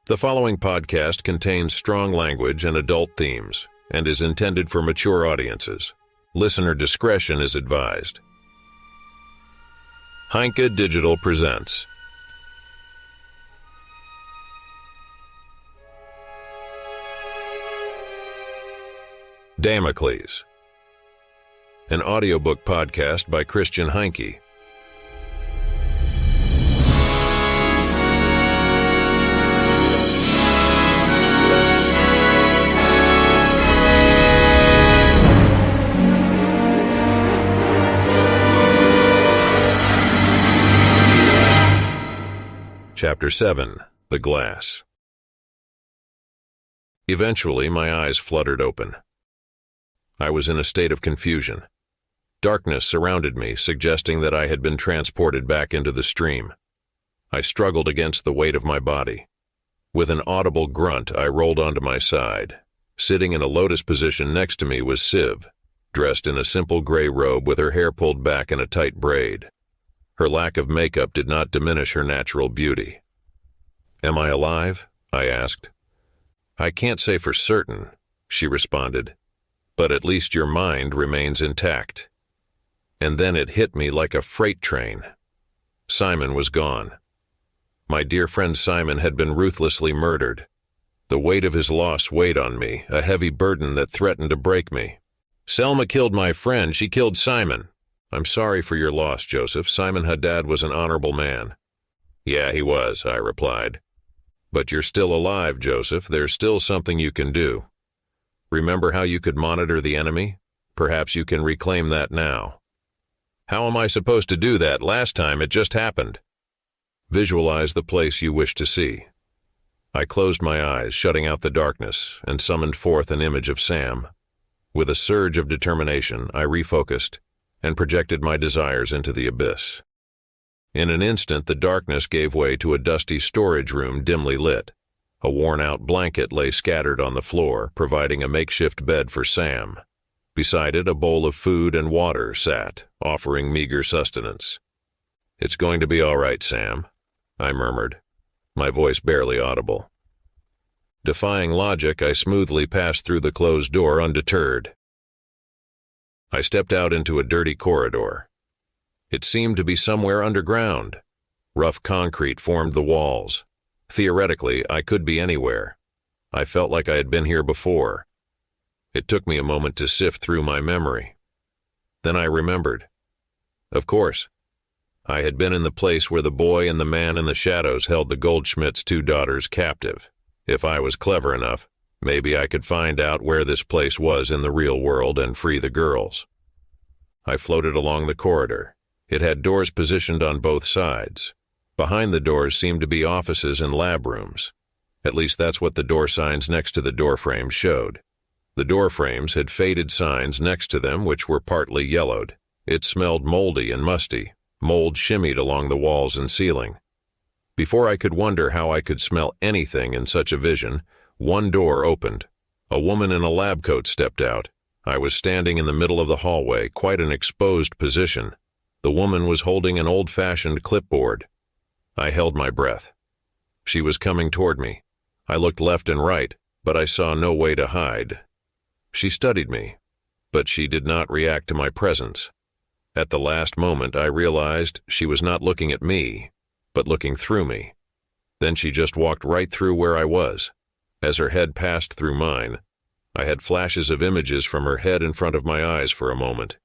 The following podcast contains strong language and adult themes and is intended for mature audiences. Listener discretion is advised. Heinke Digital presents Damocles, an audiobook podcast by Heinke. Chapter 7. The Glass. Eventually, my eyes fluttered open. I was in a state of confusion. Darkness surrounded me, suggesting that I had been transported back into the stream. I struggled against the weight of my body. With an audible grunt, I rolled onto my side. Sitting in a lotus position next to me was Siv, dressed in a simple gray robe with her hair pulled back in a tight braid. Her lack of makeup did not diminish her natural beauty. "Am I alive?" I asked. "I can't say for certain," she responded, "but at least your mind remains intact." And then it hit me like a freight train. Simon was gone. My dear friend Simon had been ruthlessly murdered. The weight of his loss weighed on me, a heavy burden that threatened to break me. "Selma killed my friend. She killed Simon." "I'm sorry for your loss, Joseph. Simon Haddad was an honorable man." "Yeah, he was," I replied. "But you're still alive, Joseph. There's still something you can do. Remember how you could monitor the enemy? Perhaps you can reclaim that now." "How am I supposed to do that? Last time it just happened." "Visualize the place you wish to see." I closed my eyes, shutting out the darkness, and summoned forth an image of Sam. With a surge of determination, I refocused and projected my desires into the abyss. In an instant, the darkness gave way to a dusty storage room dimly lit. A worn-out blanket lay scattered on the floor, providing a makeshift bed for Sam. Beside it, a bowl of food and water sat, offering meager sustenance. "It's going to be all right, Sam," I murmured, my voice barely audible. Defying logic, I smoothly passed through the closed door undeterred. I stepped out into a dirty corridor. It seemed to be somewhere underground. Rough concrete formed the walls. Theoretically, I could be anywhere. I felt like I had been here before. It took me a moment to sift through my memory. Then I remembered. Of course, I had been in the place where the boy and the man in the shadows held the Goldschmidt's 2 daughters captive. If I was clever enough, maybe I could find out where this place was in the real world and free the girls. I floated along the corridor. It had doors positioned on both sides. Behind the doors seemed to be offices and lab rooms. At least that's what the door signs next to the door frames showed. The door frames had faded signs next to them which were partly yellowed. It smelled moldy and musty. Mold shimmied along the walls and ceiling. Before I could wonder how I could smell anything in such a vision, one door opened. A woman in a lab coat stepped out. I was standing in the middle of the hallway, quite an exposed position. The woman was holding an old-fashioned clipboard. I held my breath. She was coming toward me. I looked left and right, but I saw no way to hide. She studied me, but she did not react to my presence. At the last moment, I realized she was not looking at me, but looking through me. Then she just walked right through where I was. As her head passed through mine, I had flashes of images from her head in front of my eyes for a moment.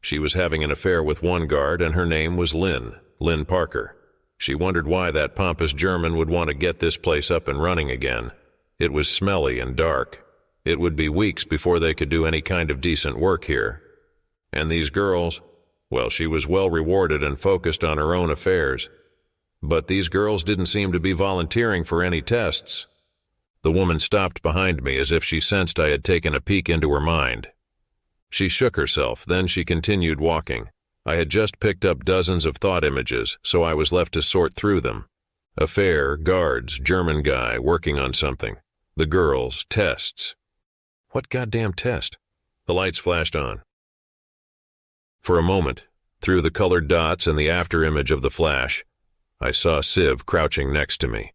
She was having an affair with one guard, and her name was Lynn Parker. She wondered why that pompous German would want to get this place up and running again. It was smelly and dark. It would be weeks before they could do any kind of decent work here. And these girls, well, she was well rewarded and focused on her own affairs. But these girls didn't seem to be volunteering for any tests. The woman stopped behind me as if she sensed I had taken a peek into her mind. She shook herself, then she continued walking. I had just picked up dozens of thought images, so I was left to sort through them. Affair, guards, German guy, working on something. The girls, tests. What goddamn test? The lights flashed on. For a moment, through the colored dots and the after image of the flash, I saw Siv crouching next to me.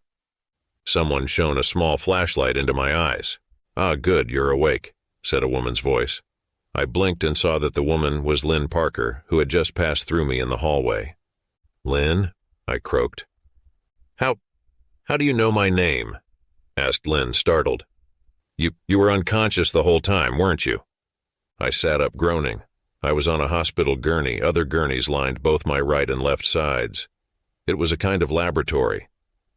Someone shone a small flashlight into my eyes. "Ah, good, you're awake," said a woman's voice. I blinked and saw that the woman was Lynn Parker, who had just passed through me in the hallway. "Lynn?" I croaked. How do you know my name?" asked Lynn, startled. You were unconscious the whole time, weren't you?" I sat up, groaning. I was on a hospital gurney. Other gurneys lined both my right and left sides. It was a kind of laboratory.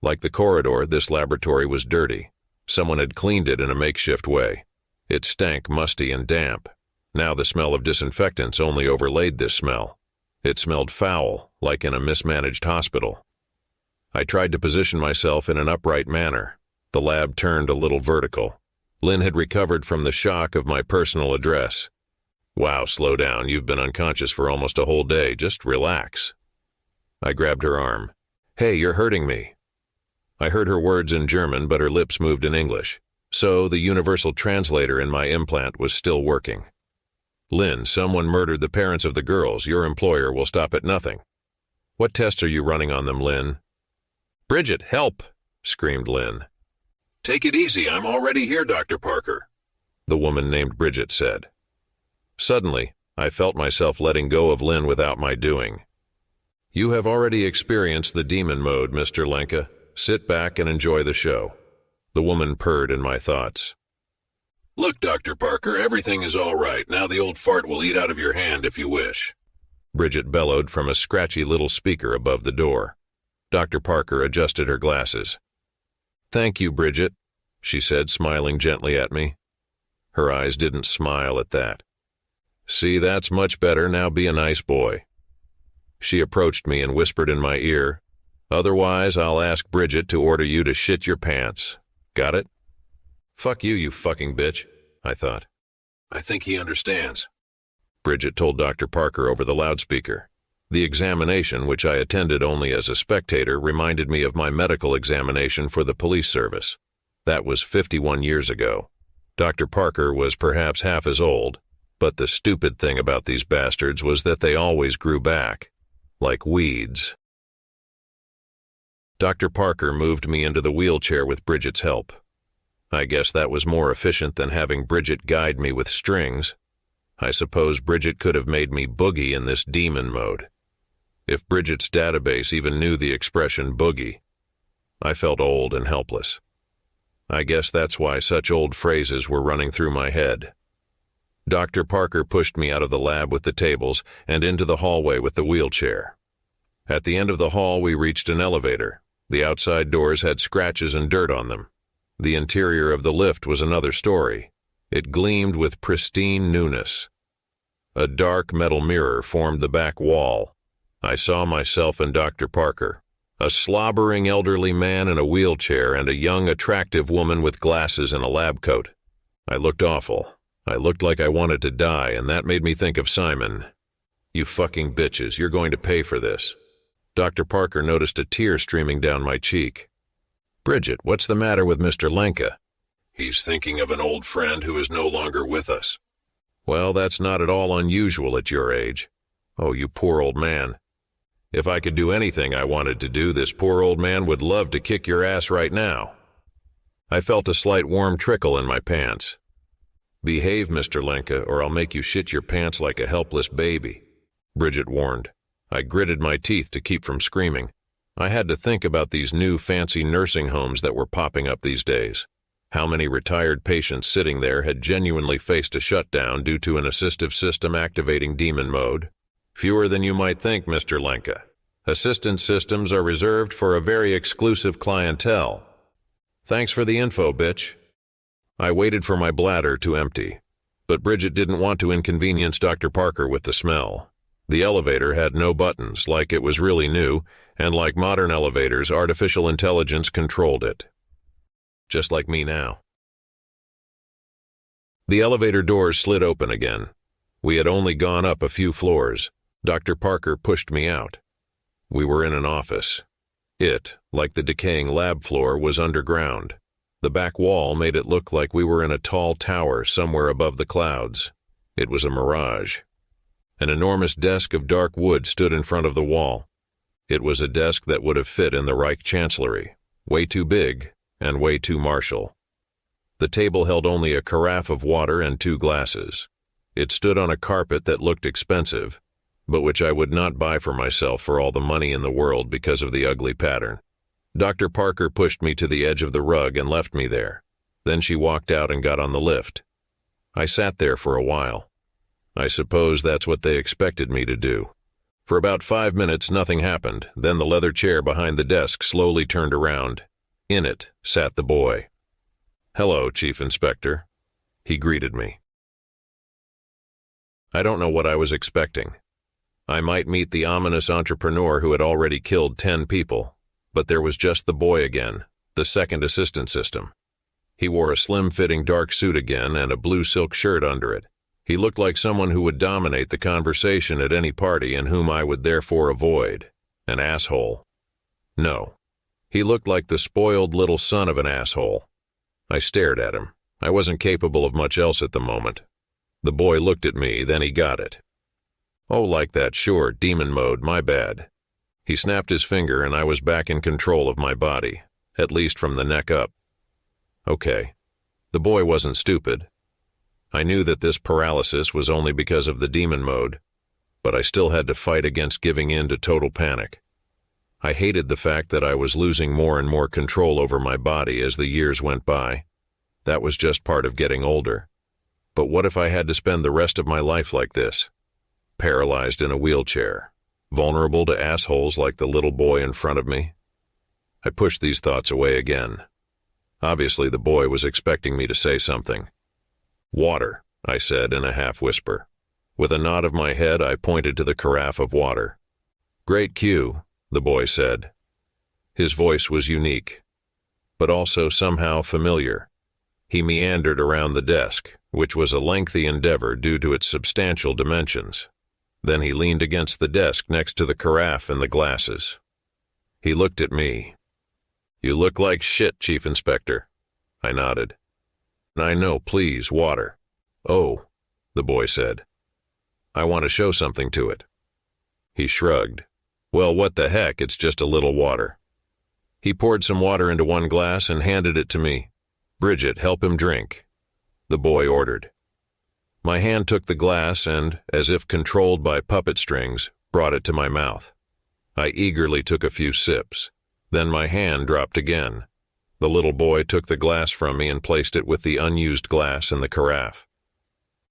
Like the corridor, this laboratory was dirty. Someone had cleaned it in a makeshift way. It stank musty and damp. Now the smell of disinfectants only overlaid this smell. It smelled foul, like in a mismanaged hospital. I tried to position myself in an upright manner. The lab turned a little vertical. Lynn had recovered from the shock of my personal address. "Wow, slow down. You've been unconscious for almost a whole day. Just relax." I grabbed her arm. "Hey, you're hurting me." I heard her words in German, but her lips moved in English. So the universal translator in my implant was still working. "Lynn, someone murdered the parents of the girls. Your employer will stop at nothing." "What tests are you running on them, Lynn?" "Bridget, help!" screamed Lynn. "Take it easy. I'm already here, Dr. Parker," the woman named Bridget said. Suddenly, I felt myself letting go of Lynn without my doing. "You have already experienced the demon mode, Mr. Lenke. Sit back and enjoy the show," the woman purred in my thoughts. "Look, Dr. Parker, everything is all right. Now the old fart will eat out of your hand if you wish," Bridget bellowed from a scratchy little speaker above the door. Dr. Parker adjusted her glasses. "Thank you, Bridget," she said, smiling gently at me. Her eyes didn't smile at that. "See, that's much better. Now be a nice boy." She approached me and whispered in my ear, "Otherwise, I'll ask Bridget to order you to shit your pants. Got it?" "Fuck you, you fucking bitch," I thought. "I think he understands," Bridget told Dr. Parker over the loudspeaker. The examination, which I attended only as a spectator, reminded me of my medical examination for the police service. That was 51 years ago. Dr. Parker was perhaps half as old, but the stupid thing about these bastards was that they always grew back, like weeds. Dr. Parker moved me into the wheelchair with Bridget's help. I guess that was more efficient than having Bridget guide me with strings. I suppose Bridget could have made me boogie in this demon mode. If Bridget's database even knew the expression boogie. I felt old and helpless. I guess that's why such old phrases were running through my head. Dr. Parker pushed me out of the lab with the tables and into the hallway with the wheelchair. At the end of the hall, we reached an elevator. The outside doors had scratches and dirt on them. The interior of the lift was another story. It gleamed with pristine newness. A dark metal mirror formed the back wall. I saw myself and Dr. Parker, a slobbering elderly man in a wheelchair and a young, attractive woman with glasses and a lab coat. I looked awful. I looked like I wanted to die, and that made me think of Simon. "You fucking bitches, you're going to pay for this." Dr. Parker noticed a tear streaming down my cheek. "Bridget, what's the matter with Mr. Lenke?" "He's thinking of an old friend who is no longer with us." "Well, that's not at all unusual at your age." "Oh, you poor old man. If I could do anything I wanted to do, this poor old man would love to kick your ass right now." I felt a slight warm trickle in my pants. "Behave, Mr. Lenke, or I'll make you shit your pants like a helpless baby," Bridget warned. I gritted my teeth to keep from screaming. I had to think about these new fancy nursing homes that were popping up these days. How many retired patients sitting there had genuinely faced a shutdown due to an assistive system activating demon mode? Fewer than you might think, Mr. Lenke. Assistant systems are reserved for a very exclusive clientele. Thanks for the info, bitch. I waited for my bladder to empty, but Bridget didn't want to inconvenience Dr. Parker with the smell. The elevator had no buttons, like it was really new, and like modern elevators, artificial intelligence controlled it. Just like me now. The elevator doors slid open again. We had only gone up a few floors. Dr. Parker pushed me out. We were in an office. It, like the decaying lab floor, was underground. The back wall made it look like we were in a tall tower somewhere above the clouds. It was a mirage. An enormous desk of dark wood stood in front of the wall. It was a desk that would have fit in the Reich Chancellery. Way too big, and way too martial. The table held only a carafe of water and 2 glasses. It stood on a carpet that looked expensive, but which I would not buy for myself for all the money in the world because of the ugly pattern. Dr. Parker pushed me to the edge of the rug and left me there. Then she walked out and got on the lift. I sat there for a while. I suppose that's what they expected me to do. For about 5 minutes, nothing happened. Then the leather chair behind the desk slowly turned around. In it sat the boy. "Hello, Chief Inspector," he greeted me. I don't know what I was expecting. I might meet the ominous entrepreneur who had already killed 10 people, but there was just the boy again, the second assistant system. He wore a slim-fitting dark suit again and a blue silk shirt under it. He looked like someone who would dominate the conversation at any party and whom I would therefore avoid. An asshole. No. He looked like the spoiled little son of an asshole. I stared at him. I wasn't capable of much else at the moment. The boy looked at me, then he got it. "Oh, like that, sure, demon mode, my bad." He snapped his finger and I was back in control of my body, at least from the neck up. Okay. The boy wasn't stupid. I knew that this paralysis was only because of the demon mode, but I still had to fight against giving in to total panic. I hated the fact that I was losing more and more control over my body as the years went by. That was just part of getting older. But what if I had to spend the rest of my life like this? Paralyzed in a wheelchair, vulnerable to assholes like the little boy in front of me? I pushed these thoughts away again. Obviously, the boy was expecting me to say something. "Water," I said in a half-whisper. With a nod of my head, I pointed to the carafe of water. "Great cue," the boy said. His voice was unique, but also somehow familiar. He meandered around the desk, which was a lengthy endeavor due to its substantial dimensions. Then he leaned against the desk next to the carafe and the glasses. He looked at me. "You look like shit, Chief Inspector." I nodded. "I know, please, water." "Oh," the boy said. "I want to show something to it." He shrugged. "Well, what the heck, it's just a little water." He poured some water into one glass and handed it to me. "Bridget, help him drink," the boy ordered. My hand took the glass and, as if controlled by puppet strings, brought it to my mouth. I eagerly took a few sips. Then my hand dropped again. The little boy took the glass from me and placed it with the unused glass in the carafe.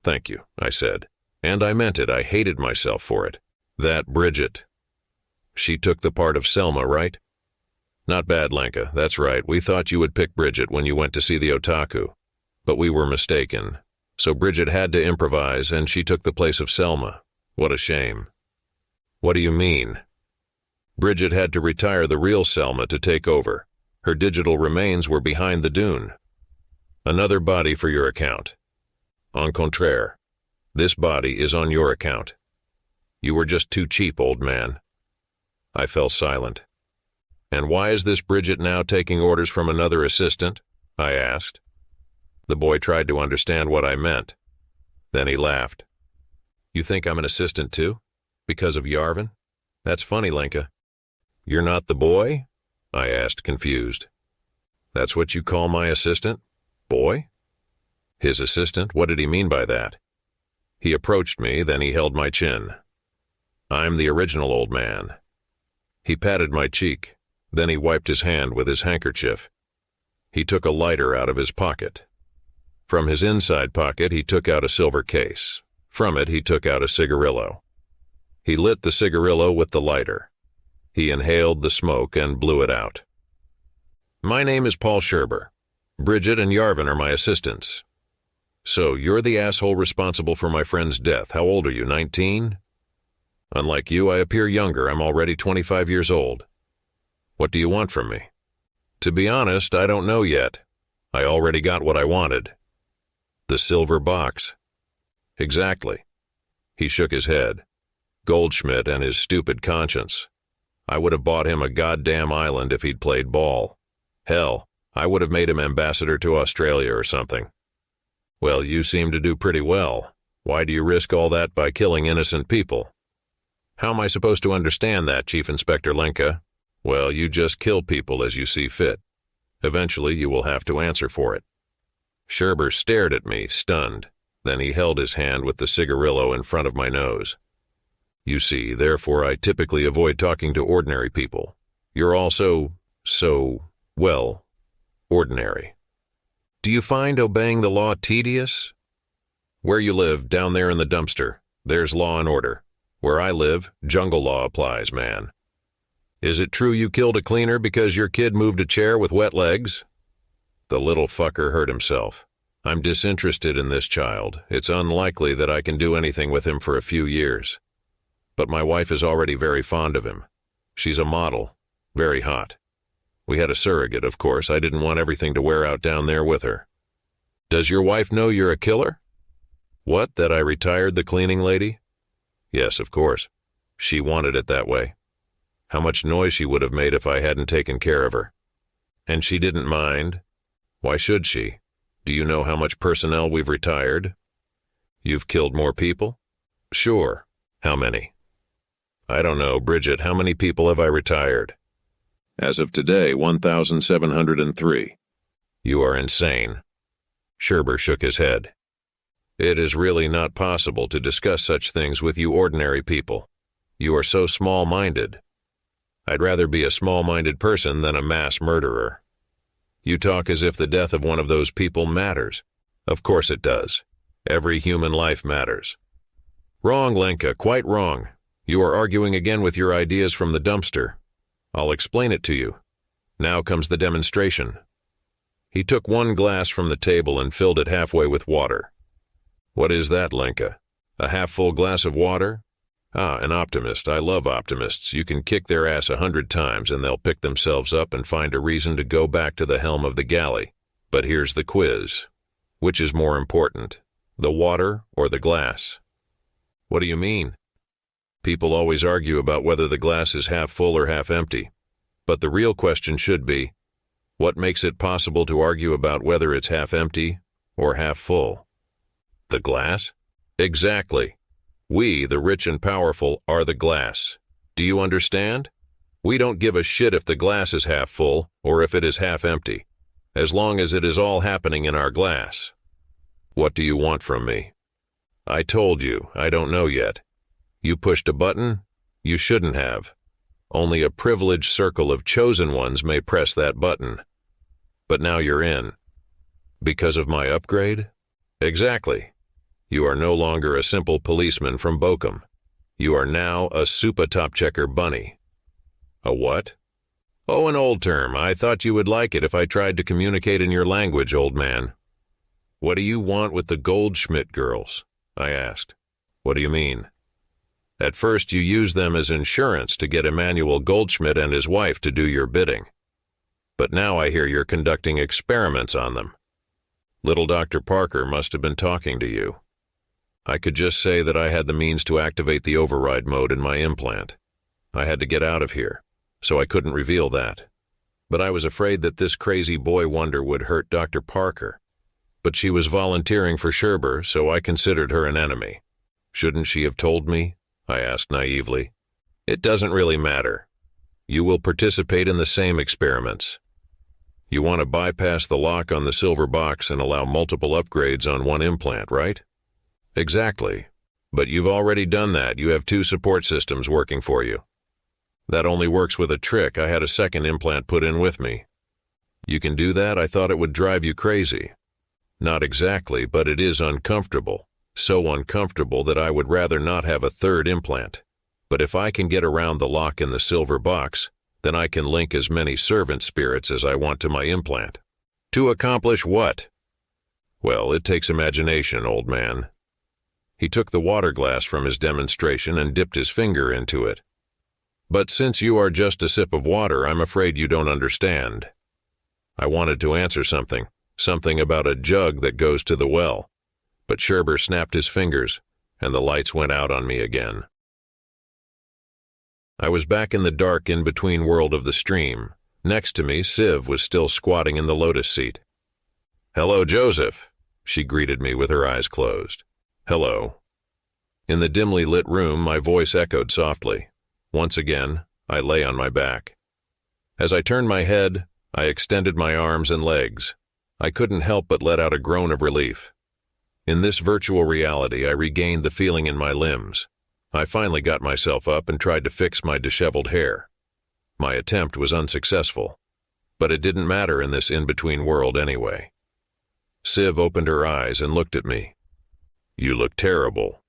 "Thank you," I said. And I meant it. I hated myself for it. That Bridget. She took the part of Selma, right? "Not bad, Lenke. That's right. We thought you would pick Bridget when you went to see the otaku. But we were mistaken. So Bridget had to improvise, and she took the place of Selma. What a shame." "What do you mean?" "Bridget had to retire the real Selma to take over. Her digital remains were behind the dune." "Another body for your account." "Au contraire. This body is on your account. You were just too cheap, old man." I fell silent. "And why is this Bridget now taking orders from another assistant?" I asked. The boy tried to understand what I meant. Then he laughed. "You think I'm an assistant too? Because of Yarvin? That's funny, Lenke." "You're not the boy?" I asked, confused. "That's what you call my assistant? Boy?" His assistant? What did he mean by that? He approached me, then he held my chin. "I'm the original, old man." He patted my cheek. Then he wiped his hand with his handkerchief. He took a lighter out of his pocket. From his inside pocket, he took out a silver case. From it, he took out a cigarillo. He lit the cigarillo with the lighter. He inhaled the smoke and blew it out. "My name is Paul Scherber. Bridget and Yarvin are my assistants." "So you're the asshole responsible for my friend's death. How old are you, 19? "Unlike you, I appear younger. I'm already 25 years old." "What do you want from me?" "To be honest, I don't know yet. I already got what I wanted." "The silver box." "Exactly." He shook his head. "Goldschmidt and his stupid conscience. I would have bought him a goddamn island if he'd played ball. Hell, I would have made him ambassador to Australia or something." "Well, you seem to do pretty well. Why do you risk all that by killing innocent people?" "How am I supposed to understand that, Chief Inspector Lenke?" "Well, you just kill people as you see fit." Eventually, you will have to answer for it." Scherber stared at me, stunned. Then he held his hand with the cigarillo in front of my nose. "You see, therefore I typically avoid talking to ordinary people. You're also well, ordinary. Do you find obeying the law tedious? Where you live, down there in the dumpster, there's law and order. Where I live, jungle law applies, man. Is it true you killed a cleaner because your kid moved a chair with wet legs?" The little fucker hurt himself. "I'm disinterested in this child. It's unlikely that I can do anything with him for a few years. But my wife is already very fond of him. She's a model, very hot. We had a surrogate, of course. I didn't want everything to wear out down there with her." "Does your wife know you're a killer?" "What, that I retired the cleaning lady?" "Yes, of course. She wanted it that way. How much noise she would have made if I hadn't taken care of her. And she didn't mind? Why should she? Do you know how much personnel we've retired?" "You've killed more people?" "Sure. How many?" "I don't know, Bridget. How many people have I retired?" "As of today, 1,703. "You are insane." Scherber shook his head. "It is really not possible to discuss such things with you ordinary people. You are so small-minded. I'd rather be a small-minded person than a mass murderer. You talk as if the death of one of those people matters. Of course it does. Every human life matters." "Wrong, Lenke, quite wrong. You are arguing again with your ideas from the dumpster. I'll explain it to you. Now comes the demonstration." He took one glass from the table and filled it halfway with water. "What is that, Lenke? A half-full glass of water? Ah, an optimist. I love optimists. You can kick their ass 100 times and they'll pick themselves up and find a reason to go back to the helm of the galley. But here's the quiz. Which is more important, the water or the glass?" "What do you mean?" "People always argue about whether the glass is half full or half empty. But the real question should be, what makes it possible to argue about whether it's half empty or half full?" "The glass?" "Exactly. We, the rich and powerful, are the glass. Do you understand? We don't give a shit if the glass is half full or if it is half empty, as long as it is all happening in our glass." "What do you want from me?" "I told you, I don't know yet. You pushed a button? You shouldn't have. Only a privileged circle of chosen ones may press that button. But now you're in. Because of my upgrade?" "Exactly. You are no longer a simple policeman from Bochum. You are now a Super Top Checker bunny." "A what?" "Oh, an old term. I thought you would like it if I tried to communicate in your language, old man." "What do you want with the Goldschmidt girls?" I asked. "What do you mean?" "At first you used them as insurance to get Emmanuel Goldschmidt and his wife to do your bidding. But now I hear you're conducting experiments on them. Little Dr. Parker must have been talking to you." I could just say that I had the means to activate the override mode in my implant. I had to get out of here, so I couldn't reveal that. But I was afraid that this crazy boy wonder would hurt Dr. Parker. But she was volunteering for Scherber, so I considered her an enemy. "Shouldn't she have told me?" I asked naively. "It doesn't really matter. You will participate in the same experiments. You want to bypass the lock on the silver box and allow multiple upgrades on one implant, right?" "Exactly. But you've already done that. You have 2 support systems working for you." "That only works with a trick. I had a second implant put in with me." "You can do that? I thought it would drive you crazy." "Not exactly, but it is uncomfortable. So uncomfortable that I would rather not have a third implant. But if I can get around the lock in the silver box, then I can link as many servant spirits as I want to my implant." "To accomplish what?" "Well, it takes imagination, old man." He took the water glass from his demonstration and dipped his finger into it. "But since you are just a sip of water, I'm afraid you don't understand." I wanted to answer something about a jug that goes to the well. But Scherber snapped his fingers, and the lights went out on me again. I was back in the dark in-between world of the stream. Next to me, Siv was still squatting in the lotus seat. "Hello, Joseph," she greeted me with her eyes closed. "Hello." In the dimly lit room, my voice echoed softly. Once again, I lay on my back. As I turned my head, I extended my arms and legs. I couldn't help but let out a groan of relief. In this virtual reality, I regained the feeling in my limbs. I finally got myself up and tried to fix my disheveled hair. My attempt was unsuccessful, but it didn't matter in this in-between world anyway. Civ opened her eyes and looked at me. "You look terrible."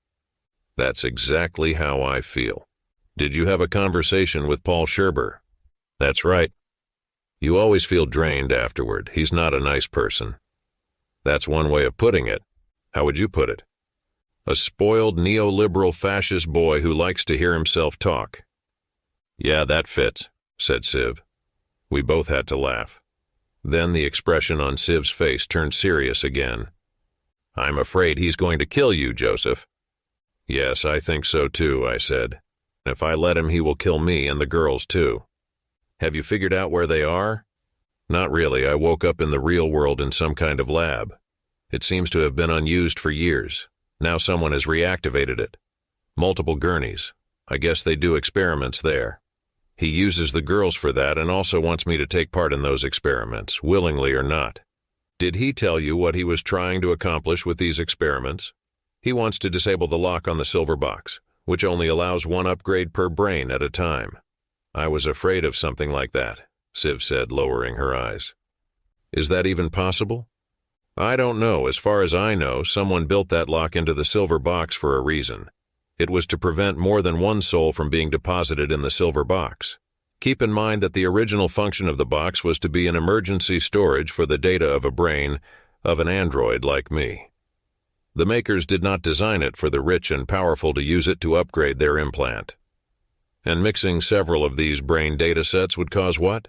"That's exactly how I feel." "Did you have a conversation with Paul Scherber?" "That's right." "You always feel drained afterward. He's not a nice person." "That's one way of putting it. How would you put it?" "A spoiled neoliberal fascist boy who likes to hear himself talk." "Yeah, that fits," said Civ. We both had to laugh. Then the expression on Civ's face turned serious again. "I'm afraid he's going to kill you, Joseph." "Yes, I think so too," I said. "If I let him, he will kill me and the girls too." "Have you figured out where they are?" "Not really. I woke up in the real world in some kind of lab. It seems to have been unused for years. Now someone has reactivated it. Multiple gurneys. I guess they do experiments there. He uses the girls for that and also wants me to take part in those experiments, willingly or not." "Did he tell you what he was trying to accomplish with these experiments?" "He wants to disable the lock on the silver box, which only allows one upgrade per brain at a time." "I was afraid of something like that," Civ said, lowering her eyes. "Is that even possible?" "I don't know. As far as I know, someone built that lock into the silver box for a reason. It was to prevent more than one soul from being deposited in the silver box. Keep in mind that the original function of the box was to be an emergency storage for the data of a brain of an android like me. The makers did not design it for the rich and powerful to use it to upgrade their implant. And mixing several of these brain data sets would cause what?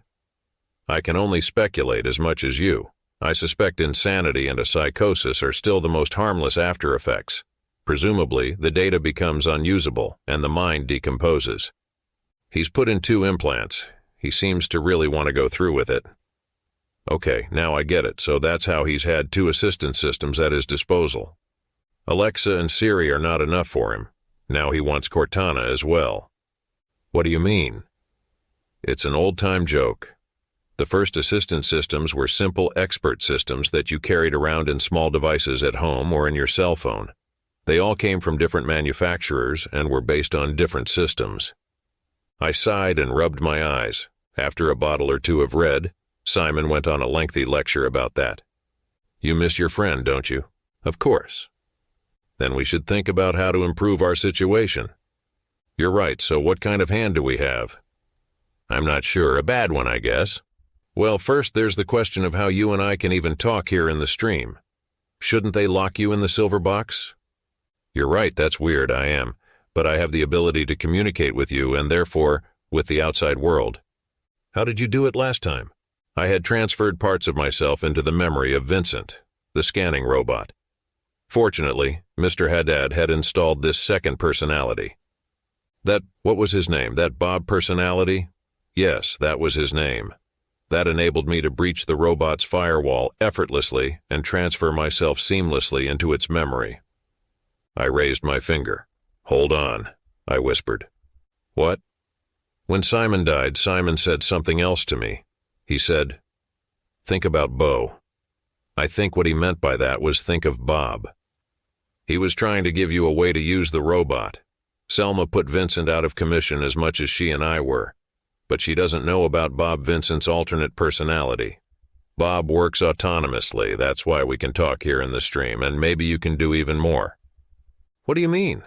I can only speculate as much as you. I suspect insanity and a psychosis are still the most harmless after effects. Presumably, the data becomes unusable and the mind decomposes. He's put in 2 implants. He seems to really want to go through with it. Okay, now I get it. So that's how he's had 2 assistance systems at his disposal. Alexa and Siri are not enough for him. Now he wants Cortana as well. What do you mean? It's an old-time joke. The first assistance systems were simple expert systems that you carried around in small devices at home or in your cell phone. They all came from different manufacturers and were based on different systems. I sighed and rubbed my eyes. After a bottle or 2 of red, Simon went on a lengthy lecture about that. You miss your friend, don't you? Of course. Then we should think about how to improve our situation. You're right, so what kind of hand do we have? I'm not sure, a bad one, I guess. Well, first there's the question of how you and I can even talk here in the stream. Shouldn't they lock you in the silver box? You're right, that's weird, I am, but I have the ability to communicate with you and therefore with the outside world. How did you do it last time? I had transferred parts of myself into the memory of Vincent, the scanning robot. Fortunately, Mr. Haddad had installed this second personality. What was his name? That Bob personality? Yes, that was his name. That enabled me to breach the robot's firewall effortlessly and transfer myself seamlessly into its memory. I raised my finger. Hold on, I whispered. What? When Simon died, Simon said something else to me. He said, think about Bo. I think what he meant by that was think of Bob. He was trying to give you a way to use the robot. Selma put Vincent out of commission as much as she and I were, but she doesn't know about Bob Vincent's alternate personality. Bob works autonomously, that's why we can talk here in the stream, and maybe you can do even more. What do you mean?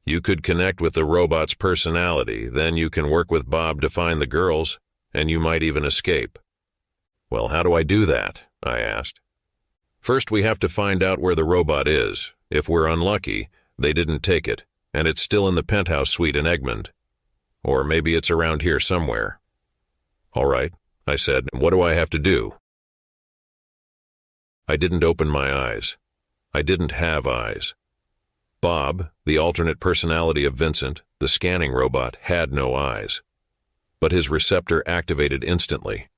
You could connect with the robot's personality, then you can work with Bob to find the girls, and you might even escape. Well, how do I do that? I asked. First, we have to find out where the robot is. If we're unlucky, they didn't take it, and it's still in the penthouse suite in Egmont. Or maybe it's around here somewhere. All right, I said, what do I have to do? I didn't open my eyes. I didn't have eyes. Bob, the alternate personality of Vincent, the scanning robot, had no eyes. But his receptor activated instantly.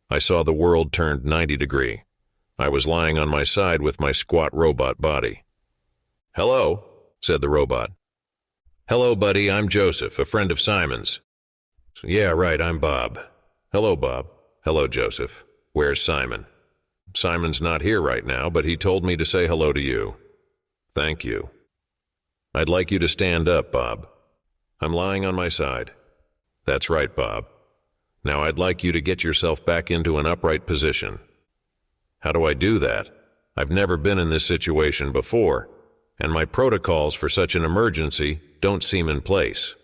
I saw the world turned 90 degrees. I was lying on my side with my squat robot body. Hello, said the robot. Hello, buddy, I'm Joseph, a friend of Simon's. Yeah, right, I'm Bob. Hello, Bob. Hello, Joseph. Where's Simon? Simon's not here right now, but he told me to say hello to you. Thank you. I'd like you to stand up, Bob. I'm lying on my side. That's right, Bob. Now I'd like you to get yourself back into an upright position. How do I do that? I've never been in this situation before, and my protocols for such an emergency don't seem in place.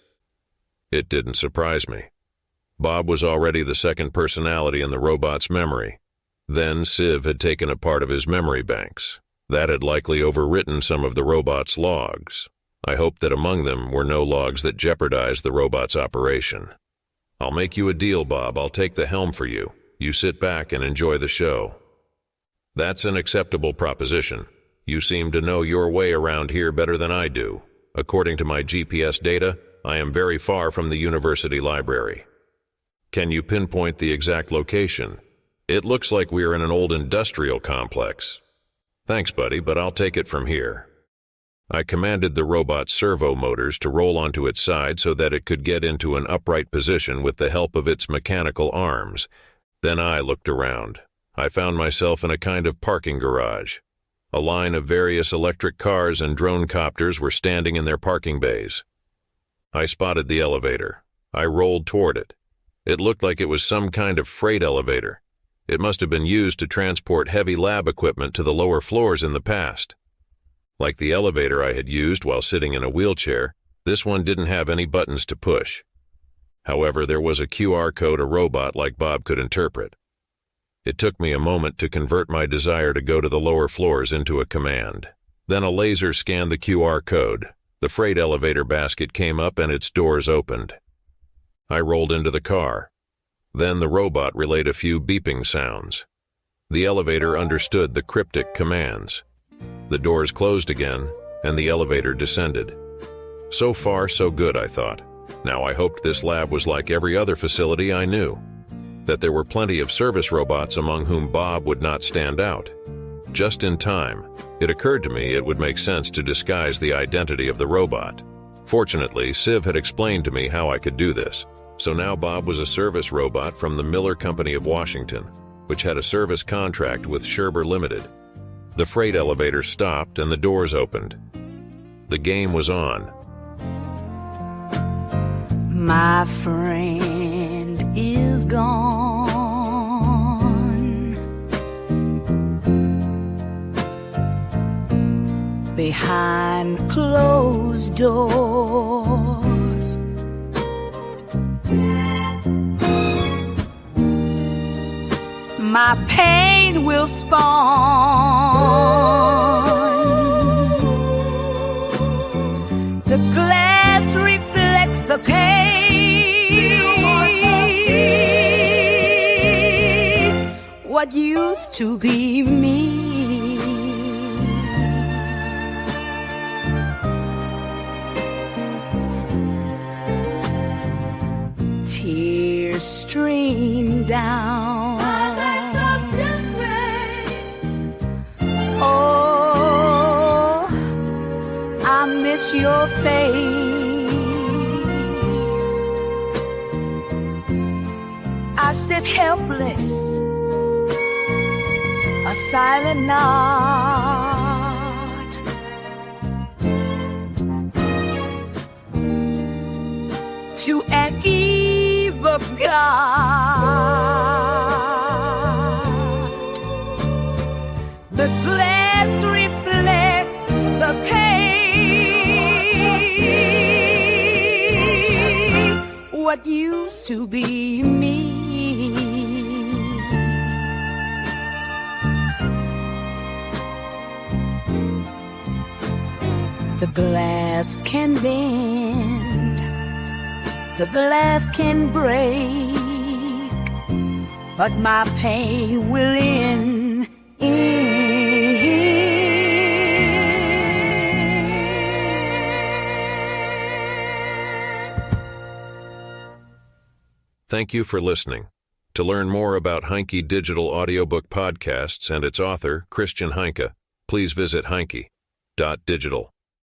It didn't surprise me. Bob was already the second personality in the robot's memory. Then Civ had taken a part of his memory banks. That had likely overwritten some of the robot's logs. I hoped that among them were no logs that jeopardized the robot's operation. I'll make you a deal, Bob. I'll take the helm for you. You sit back and enjoy the show. That's an acceptable proposition. You seem to know your way around here better than I do. According to my GPS data, I am very far from the university library. Can you pinpoint the exact location? It looks like we're in an old industrial complex. Thanks, buddy, but I'll take it from here. I commanded the robot's servo motors to roll onto its side so that it could get into an upright position with the help of its mechanical arms. Then I looked around. I found myself in a kind of parking garage. A line of various electric cars and drone copters were standing in their parking bays. I spotted the elevator. I rolled toward it. It looked like it was some kind of freight elevator. It must have been used to transport heavy lab equipment to the lower floors in the past. Like the elevator I had used while sitting in a wheelchair, this one didn't have any buttons to push. However, there was a QR code a robot like Bob could interpret. It took me a moment to convert my desire to go to the lower floors into a command. Then a laser scanned the QR code. The freight elevator basket came up and its doors opened. I rolled into the car. Then the robot relayed a few beeping sounds. The elevator understood the cryptic commands. The doors closed again, and the elevator descended. So far, so good, I thought. Now I hoped this lab was like every other facility I knew, that there were plenty of service robots among whom Bob would not stand out. Just in time, it occurred to me it would make sense to disguise the identity of the robot. Fortunately, Civ had explained to me how I could do this. So now Bob was a service robot from the Miller Company of Washington, which had a service contract with Scherber Limited. The freight elevator stopped and the doors opened. The game was on. My friend is gone behind closed doors. My pain will spawn. The glass reflects the pain. What used to be me. Tears stream down. I miss your face. I sit helpless, a silent knot. To an eve of God. The glass reflects the pain. What used to be me. The glass can bend, the glass can break, but my pain will end. Thank you for listening. To learn more about Heinke Digital Audiobook Podcasts and its author, Christian Heinke, please visit heinke.digital.